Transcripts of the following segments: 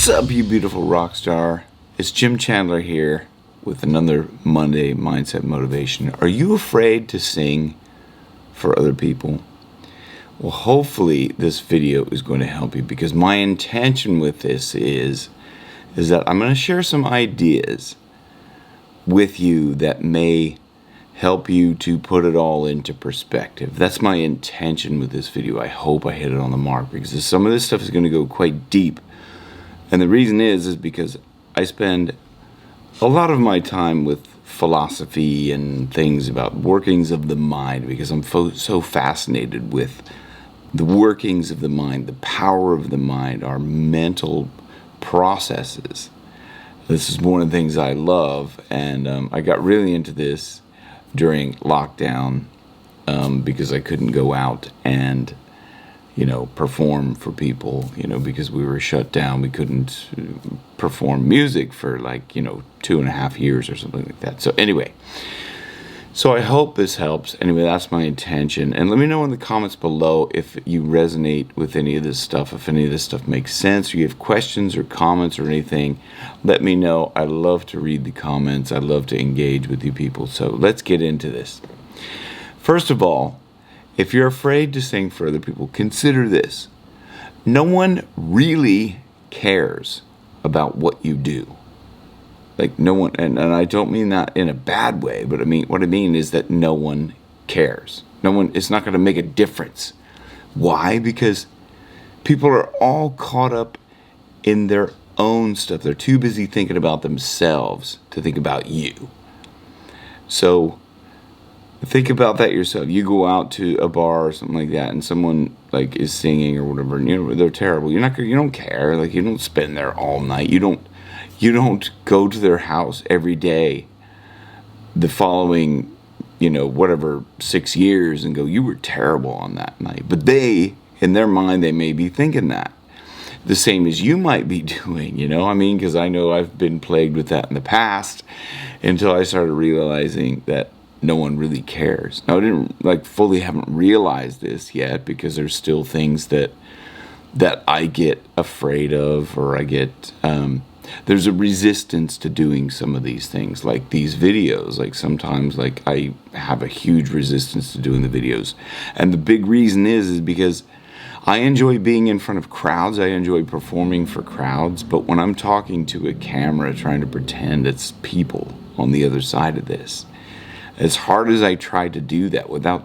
What's up, you beautiful rock star? It's Jim Chandler here with another Monday Mindset Motivation. Are you afraid to sing for other people? Well, hopefully this video is going to help you, because my intention with this is that I'm going to share some ideas with you that may help you to put it all into perspective. That's my intention with this video. I hope I hit it on the mark, because some of this stuff is going to go quite deep. And the reason is because I spend a lot of my time with philosophy and things about workings of the mind, because I'm so fascinated with the workings of the mind, the power of the mind, our mental processes. This is one of the things I love, and I got really into this during lockdown because I couldn't go out and perform for people, because we were shut down. We couldn't perform music for 2.5 years or something like that. So anyway, I hope this helps. Anyway, that's my intention. And let me know in the comments below if you resonate with any of this stuff, if any of this stuff makes sense, or you have questions or comments or anything. Let me know. I love to read the comments. I love to engage with you people. So let's get into this. First of all, if you're afraid to sing for other people, consider this. No one really cares about what you do. No one, and I don't mean that in a bad way, but what I mean is that no one cares. It's not going to make a difference. Why? Because people are all caught up in their own stuff. They're too busy thinking about themselves to think about you. So think about that yourself. You go out to a bar or something like that, and someone is singing or whatever, and they're terrible. You don't care. You don't spend there all night. You don't go to their house every day the following 6 years and go, you were terrible on that night. But they, in their mind, they may be thinking that. The same as you might be doing, because I know I've been plagued with that in the past until I started realizing that no one really cares. Now, I didn't fully haven't realized this yet, because there's still things that I get afraid of, or I get there's a resistance to doing some of these things, like these videos. Sometimes I have a huge resistance to doing the videos, and the big reason is because I enjoy being in front of crowds. I enjoy performing for crowds, but when I'm talking to a camera, trying to pretend it's people on the other side of this, as hard as I try to do that without,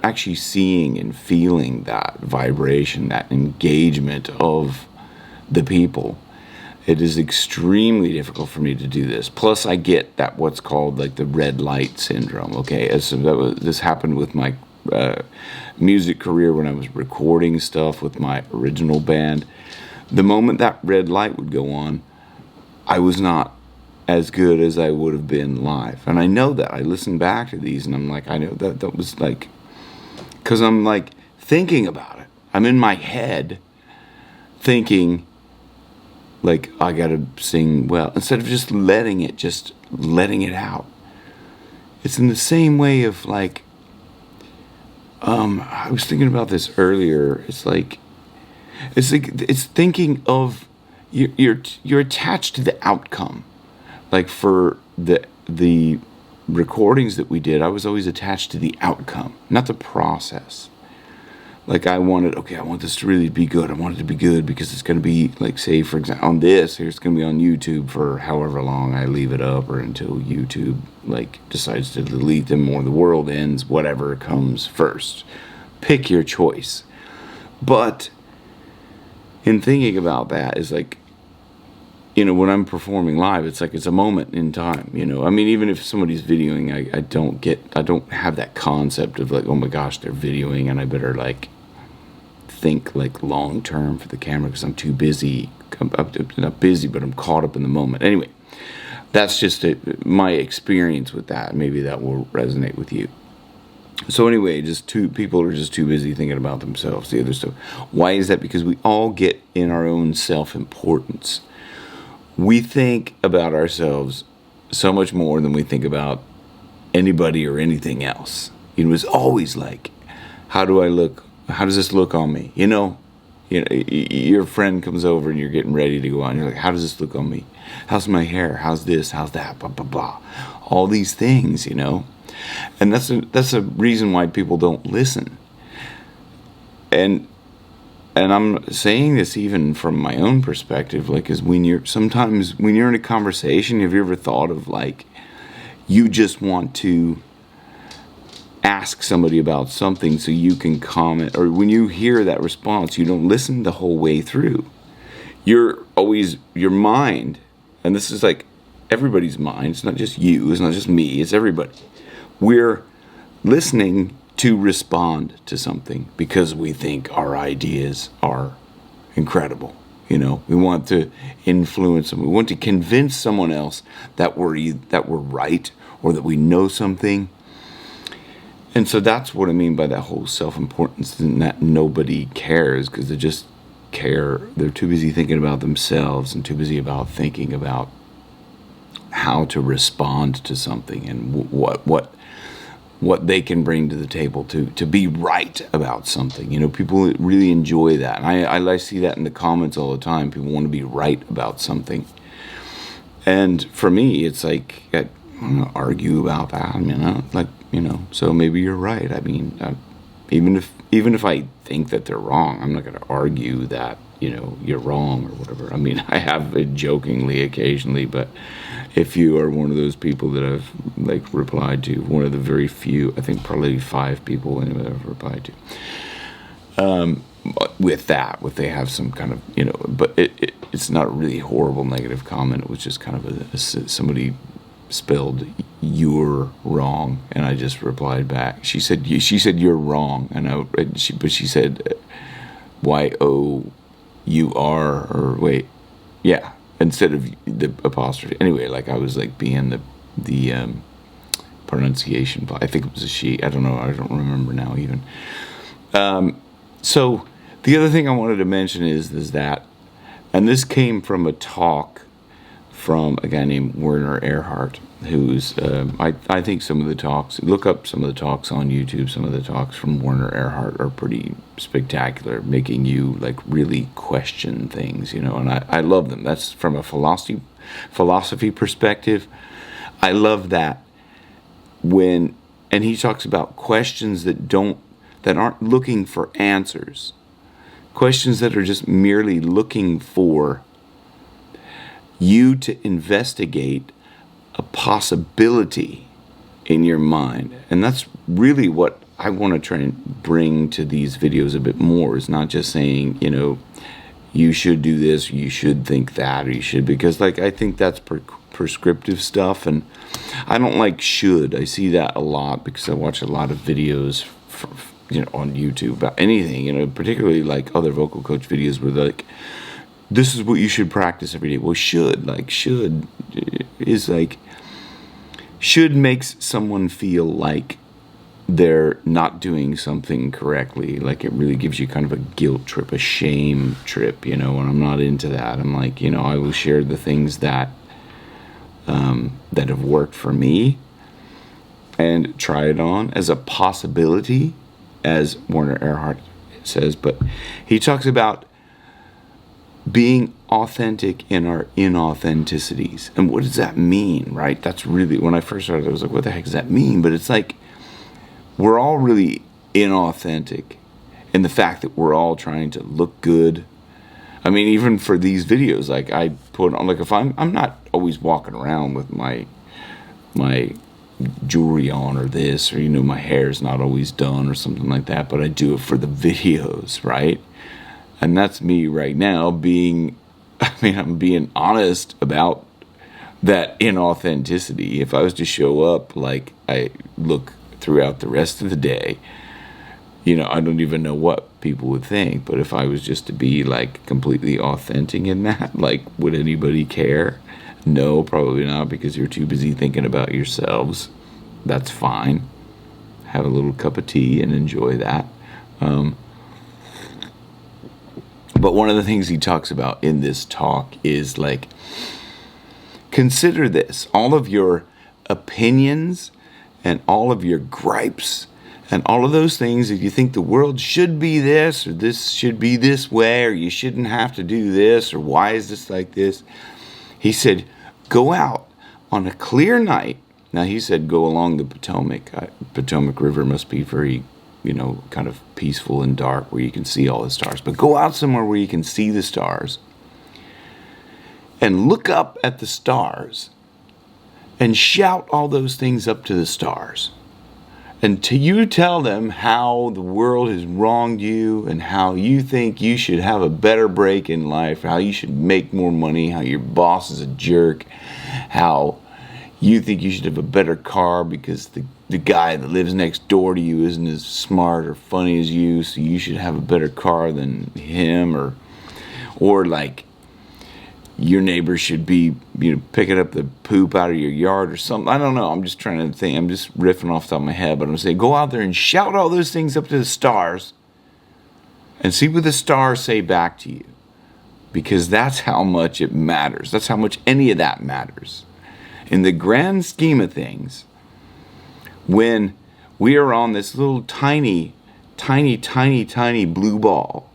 actually seeing and feeling that vibration, that engagement of the people, it is extremely difficult for me to do this. Plus, I get that what's called the red light syndrome. Okay, this happened with my music career when I was recording stuff with my original band. The moment that red light would go on, I was not as good as I would have been live. And I know that. I listen back to these and I'm I know that was because I'm thinking about it. I'm in my head thinking I gotta sing well, instead of just letting it out. It's in the same way of I was thinking about this earlier. It's thinking of you're attached to the outcome. For the recordings that we did, I was always attached to the outcome, not the process. I want this to really be good. I want it to be good because it's going to be, say, for example, on this, it's going to be on YouTube for however long I leave it up, or until YouTube, decides to delete them, or the world ends, whatever comes first. Pick your choice. But in thinking about that is when I'm performing live, it's it's a moment in time, even if somebody's videoing, I don't have that concept of oh my gosh, they're videoing and I better think long term for the camera, because I'm too busy. I'm not busy, but I'm caught up in the moment. Anyway, that's just my experience with that. Maybe that will resonate with you. So anyway, people are just too busy thinking about themselves, the other stuff. Why is that? Because we all get in our own self-importance. We think about ourselves so much more than we think about anybody or anything else. It's always how do I look? How does this look on me? Your friend comes over and you're getting ready to go out, and you're like, how does this look on me? How's my hair? How's this? How's that? Blah, blah, blah. All these things, And that's a reason why people don't listen. And I'm saying this even from my own perspective, like, is when you're in a conversation, have you ever thought of, like, you just want to ask somebody about something so you can comment, or when you hear that response, you don't listen the whole way through. Your mind, and this is like everybody's mind, it's not just you, it's not just me, it's everybody. We're listening to respond to something because we think our ideas are incredible. We want to influence them. We want to convince someone else that we're right, or that we know something. And so that's what I mean by that whole self-importance, and that nobody cares because they just care. They're too busy thinking about themselves and too busy about thinking about how to respond to something and what they can bring to the table to be right about something. People really enjoy that. And I see that in the comments all the time. People want to be right about something. And for me, it's like, I don't know, argue about that. I mean, so maybe you're right. I mean, even if I think that they're wrong, I'm not going to argue that, you're wrong or whatever. I mean, I have it jokingly occasionally, but if you are one of those people that I've replied to, one of the very few, I think probably 5 people anyway I've replied to, with they have some kind of, but it's not a really horrible negative comment. It was just kind of somebody spelled "you're wrong," and I just replied back. She said "you're wrong," and she said "YOUR," or wait, yeah, instead of the apostrophe. Anyway, I was being the pronunciation. I think it was a she. I don't know. I don't remember now even. So the other thing I wanted to mention is that, and this came from a talk from a guy named Werner Erhard, who's, I think some of the talks, look up some of the talks on YouTube, some of the talks from Werner Erhard are pretty spectacular, making you really question things, and I love them. That's from a philosophy perspective. I love that and he talks about questions that aren't looking for answers, questions that are just merely looking for you to investigate a possibility in your mind. And that's really what I want to try and bring to these videos a bit more, is not just saying, you should do this, you should think that, or you should, because I think that's prescriptive stuff, and I don't like should. I see that a lot because I watch a lot of videos on YouTube about anything, particularly other vocal coach videos where this is what you should practice every day. Well, should makes someone feel like they're not doing something correctly. It really gives you kind of a guilt trip, a shame trip, and I'm not into that. I'm I will share the things that have worked for me and try it on as a possibility, as Werner Erhard says. But he talks about being authentic in our inauthenticities. And what does that mean, right? That's really, when I first started, I was like, what the heck does that mean? But it's we're all really inauthentic in the fact that we're all trying to look good. I mean, even for these videos, I put on, if I'm not always walking around with my jewelry on or this, or, my hair's not always done or something like that, but I do it for the videos, right? And that's me right now I'm being honest about that inauthenticity. If I was to show up like I look throughout the rest of the day, I don't even know what people would think. But if I was just to be completely authentic in that, would anybody care? No, probably not, because you're too busy thinking about yourselves. That's fine. Have a little cup of tea and enjoy that. But one of the things he talks about in this talk is consider this: all of your opinions and all of your gripes And all of those things, if you think the world should be this, or this should be this way, or you shouldn't have to do this, or why is this like this? He said, go out on a clear night. Now, he said go along the Potomac. Potomac River must be very, kind of peaceful and dark where you can see all the stars. But go out somewhere where you can see the stars and look up at the stars and shout all those things up to the stars. And you tell them how the world has wronged you and how you think you should have a better break in life, how you should make more money, how your boss is a jerk, how you think you should have a better car because the guy that lives next door to you isn't as smart or funny as you, so you should have a better car than him, or like your neighbor should be, picking up the poop out of your yard or something. I don't know. I'm just trying to think. I'm just riffing off the top of my head, but I'm saying go out there and shout all those things up to the stars and see what the stars say back to you, because that's how much it matters. That's how much any of that matters. In the grand scheme of things, when we are on this little tiny blue ball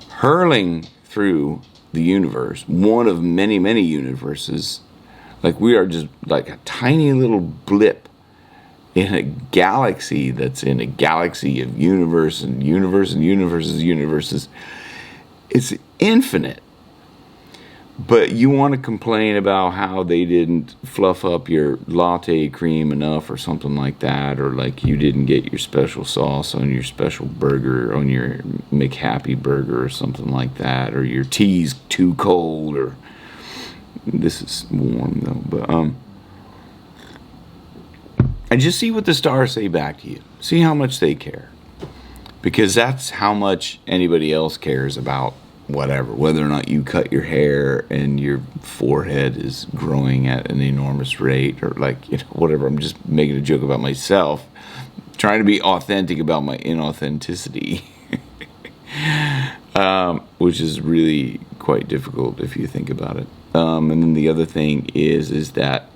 hurling through the universe, one of many, many universes, like we are just like a tiny little blip in a galaxy that's in a galaxy of universe and universes. It's infinite. But you want to complain about how they didn't fluff up your latte cream enough or something like that, or like you didn't get your special sauce on your special burger, on your McHappy burger or something like that, or your tea's too cold, or this is warm though, but and just see what the stars say back to you. See how much they care, because that's how much anybody else cares about whatever, whether or not you cut your hair and your forehead is growing at an enormous rate, or whatever. I'm just making a joke about myself, trying to be authentic about my inauthenticity, which is really quite difficult if you think about it. And then the other thing is that,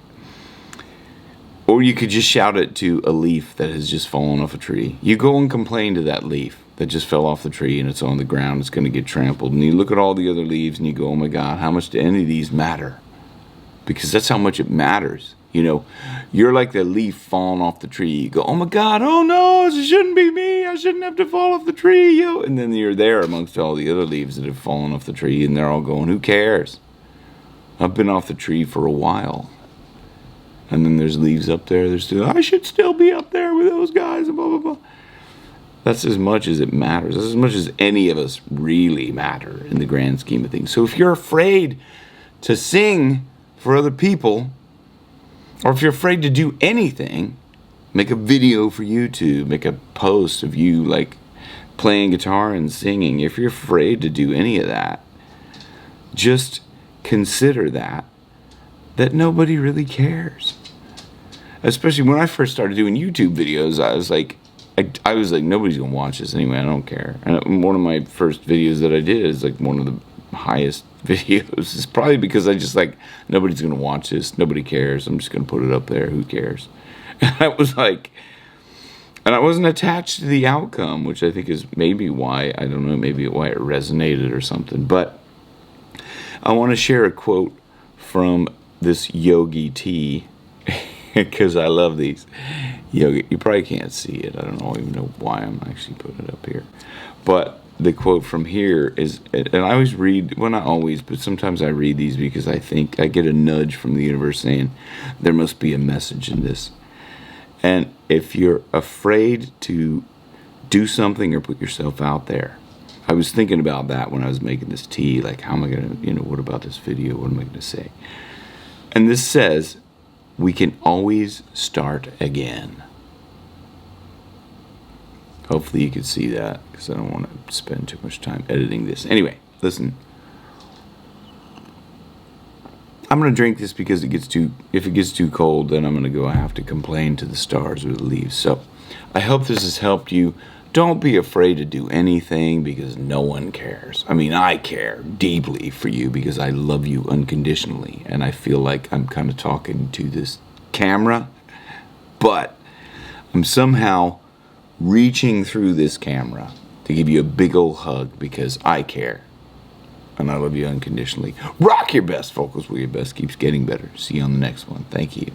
or you could just shout it to a leaf that has just fallen off a tree. You go and complain to that leaf that just fell off the tree and it's on the ground, it's going to get trampled. And you look at all the other leaves and you go, oh my God, how much do any of these matter? Because that's how much it matters. You're like the leaf falling off the tree. You go, oh my God, oh no, it shouldn't be me. I shouldn't have to fall off the tree. And then you're there amongst all the other leaves that have fallen off the tree, and they're all going, who cares? I've been off the tree for a while. And then there's leaves up there. I should still be up there with those guys and blah, blah, blah. That's as much as it matters. That's as much as any of us really matter in the grand scheme of things. So if you're afraid to sing for other people, or if you're afraid to do anything, make a video for YouTube, make a post of you like playing guitar and singing. If you're afraid to do any of that, just consider that nobody really cares. Especially when I first started doing YouTube videos, I was like, nobody's gonna watch this anyway. I don't care. And one of my first videos that I did is like one of the highest videos. It's probably because I just nobody's gonna watch this. Nobody cares. I'm just gonna put it up there. Who cares? And I was like, and I wasn't attached to the outcome, which I think is maybe why, I don't know, maybe why it resonated or something. But I want to share a quote from this Yogi Tea, because I love these. You probably can't see it. I don't even know why I'm actually putting it up here. But the quote from here is, and I always read, well, not always, but sometimes I read these because I think I get a nudge from the universe saying there must be a message in this. And if you're afraid to do something or put yourself out there, I was thinking about that when I was making this tea, like how am I going to, what about this video? What am I going to say? And this says, we can always start again. Hopefully you can see that, because I don't want to spend too much time editing this. Anyway, listen. I'm going to drink this because if it gets too cold, then I'm going to have to complain to the stars or the leaves. So I hope this has helped you. Don't be afraid to do anything, because no one cares. I mean, I care deeply for you because I love you unconditionally. And I feel like I'm kind of talking to this camera, but I'm somehow reaching through this camera to give you a big old hug because I care. And I love you unconditionally. Rock your best, Focus where your best keeps getting better. See you on the next one. Thank you.